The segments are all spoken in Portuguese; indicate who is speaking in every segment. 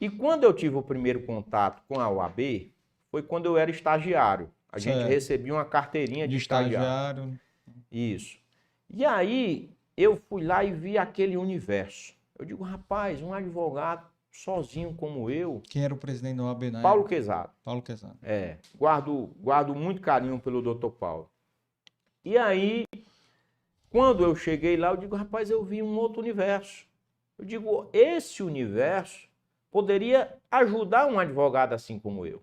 Speaker 1: E quando eu tive o primeiro contato com a OAB, foi quando eu era estagiário. A gente recebia uma carteirinha de estagiário. Isso. E aí eu fui lá e vi aquele universo. Eu digo, rapaz, um advogado sozinho como eu...
Speaker 2: Quem era o presidente da OAB na época?
Speaker 1: Paulo Quezado.
Speaker 2: Paulo Quezado.
Speaker 1: Guardo muito carinho pelo doutor Paulo. E aí, quando eu cheguei lá, eu digo, rapaz, eu vi um outro universo. Eu digo, esse universo poderia ajudar um advogado assim como eu.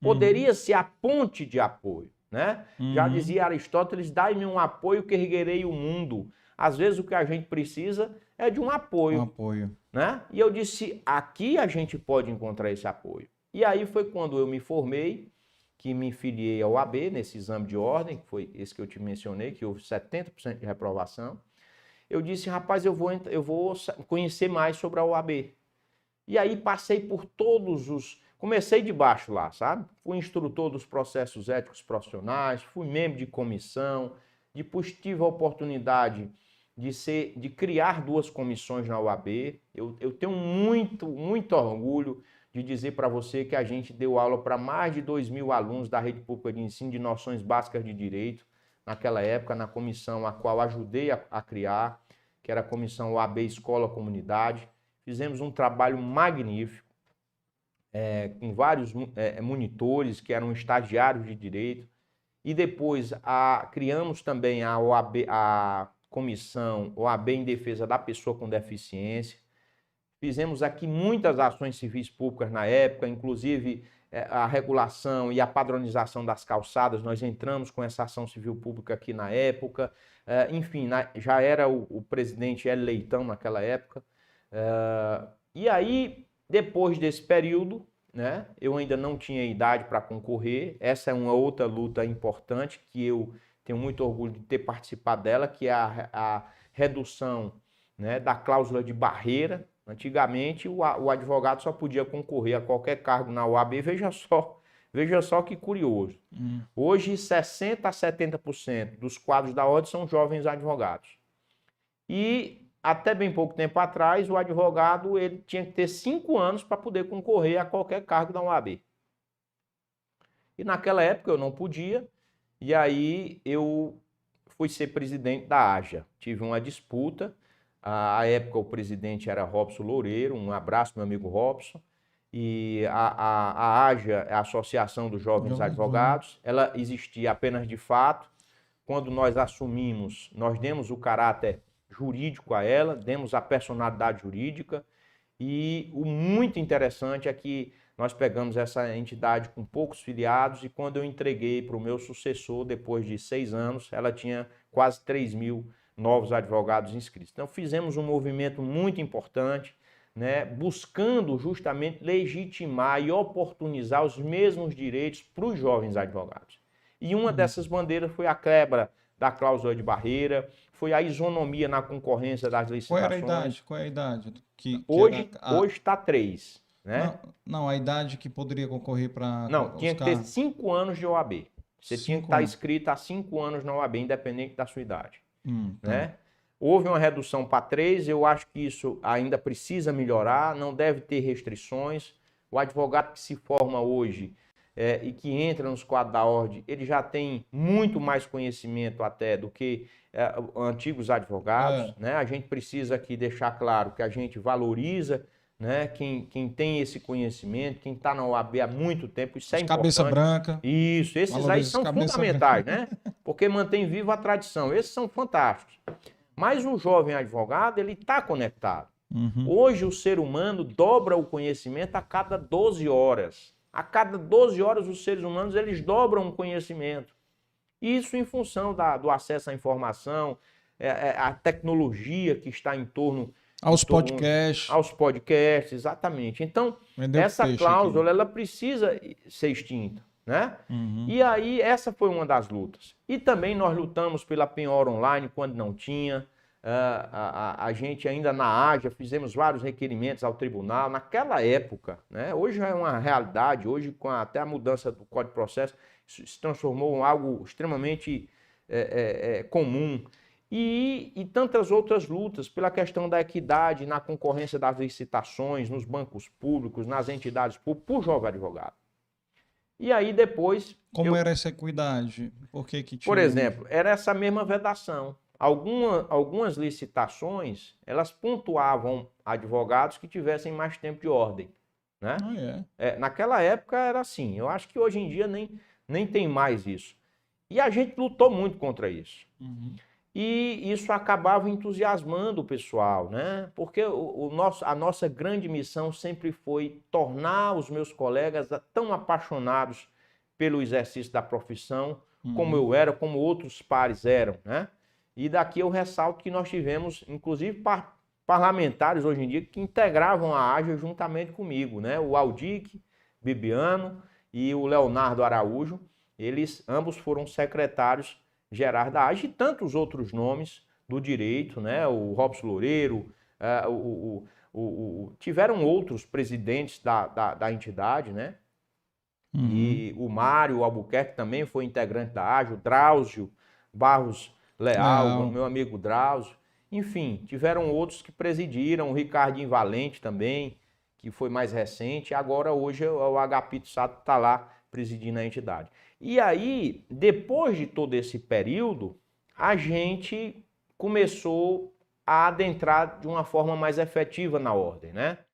Speaker 1: Poderia ser a ponte de apoio, né? Já dizia Aristóteles, dai-me um apoio que erguerei o mundo. Às vezes o que a gente precisa é de um apoio.
Speaker 2: Um apoio.
Speaker 1: Né? E eu disse, aqui a gente pode encontrar esse apoio. E aí foi quando eu me formei, que me filiei ao OAB, nesse exame de ordem, que foi esse que eu te mencionei, que houve 70% de reprovação. Eu disse, rapaz, eu vou conhecer mais sobre a OAB. E aí passei por todos os... Comecei de baixo lá, sabe? Fui instrutor dos processos éticos profissionais, fui membro de comissão, depois tive a oportunidade de criar 2 comissões na OAB. Eu tenho muito orgulho de dizer para você que a gente deu aula para mais de 2.000 alunos da rede pública de ensino de noções básicas de direito, naquela época, na comissão a qual ajudei a criar, que era a comissão OAB Escola Comunidade. Fizemos um trabalho magnífico, com vários monitores que eram estagiários de direito. E depois criamos também a comissão OAB em defesa da pessoa com deficiência. Fizemos aqui muitas ações civis públicas na época, inclusive a regulação e a padronização das calçadas. Nós entramos com essa ação civil pública aqui na época. Enfim, já era o presidente Hélio Leitão naquela época. E aí, depois desse período, né, eu ainda não tinha idade para concorrer. Essa é uma outra luta importante que eu tenho muito orgulho de ter participado dela, que é a redução, né, da cláusula de barreira. Antigamente, o advogado só podia concorrer a qualquer cargo na OAB. Veja só que curioso. Hoje, 60% a 70% dos quadros da ordem são jovens advogados. E até bem pouco tempo atrás, o advogado ele tinha que ter 5 anos para poder concorrer a qualquer cargo da OAB. E naquela época eu não podia, e aí eu fui ser presidente da AJA. Tive uma disputa, à época o presidente era Robson Loureiro, um abraço meu amigo Robson, e a AJA, a Associação dos Jovens Advogados, ela existia apenas de fato. Quando nós assumimos, nós demos o caráter jurídico a ela, demos a personalidade jurídica, e o muito interessante é que nós pegamos essa entidade com poucos filiados e quando eu entreguei para o meu sucessor, depois de 6 anos, ela tinha quase 3.000 novos advogados inscritos. Então fizemos um movimento muito importante, né, buscando justamente legitimar e oportunizar os mesmos direitos para os jovens advogados. E uma dessas bandeiras foi a quebra da cláusula de barreira, foi a isonomia na concorrência das licitações.
Speaker 2: Qual é a idade?
Speaker 1: Hoje está 3. Né?
Speaker 2: Não, a idade que poderia concorrer para...
Speaker 1: Não, tinha que ter 5 anos de OAB. Você tinha que estar inscrito há 5 anos na OAB, independente da sua idade. Né? Houve uma redução para 3, eu acho que isso ainda precisa melhorar, não deve ter restrições. O advogado que se forma hoje e que entra nos quadros da ordem, ele já tem muito mais conhecimento até do que antigos advogados. Né? A gente precisa aqui deixar claro que a gente valoriza, né, quem tem esse conhecimento, quem está na OAB há muito tempo, isso é importante.
Speaker 2: Cabeça branca.
Speaker 1: Isso, esses aí são fundamentais, né? Porque mantém viva a tradição. Esses são fantásticos. Mas o jovem advogado, ele está conectado. Hoje o ser humano dobra o conhecimento a cada 12 horas. A cada 12 horas os seres humanos eles dobram o conhecimento. Isso em função do acesso à informação, a tecnologia que está em torno...
Speaker 2: Aos podcasts.
Speaker 1: Aos podcasts, exatamente. Então, essa cláusula ela precisa ser extinta. Né? E aí, essa foi uma das lutas. E também nós lutamos pela penhora online quando não tinha. A gente ainda na AJA fizemos vários requerimentos ao tribunal naquela época, né? Hoje já é uma realidade, hoje com até a mudança do Código de Processo isso se transformou em algo extremamente comum. E tantas outras lutas pela questão da equidade na concorrência das licitações, nos bancos públicos, nas entidades públicas, por jovem advogado. E aí depois...
Speaker 2: Como era essa equidade? Por que tinha...
Speaker 1: Por exemplo, era essa mesma vedação. Algumas licitações, elas pontuavam advogados que tivessem mais tempo de ordem, né? Naquela época era assim. Eu acho que hoje em dia nem tem mais isso. E a gente lutou muito contra isso.
Speaker 2: Uhum.
Speaker 1: E isso acabava entusiasmando o pessoal, né? Porque a nossa grande missão sempre foi tornar os meus colegas tão apaixonados pelo exercício da profissão, como eu era, como outros pares eram, né? E daqui eu ressalto que nós tivemos, inclusive, parlamentares hoje em dia que integravam a AJA juntamente comigo, né? O Aldic Bibiano e o Leonardo Araújo, eles ambos foram secretários gerais da AJA e tantos outros nomes do direito, né? O Robson Loureiro, tiveram outros presidentes da entidade, né?
Speaker 2: Uhum.
Speaker 1: E o Mário Albuquerque também foi integrante da AJA, o Drauzio Barros Leal, meu amigo Drauzio. Enfim, tiveram outros que presidiram, o Ricardinho Valente também, que foi mais recente. Agora, hoje, o Agapito Sato está lá presidindo a entidade. E aí, depois de todo esse período, a gente começou a adentrar de uma forma mais efetiva na ordem, né?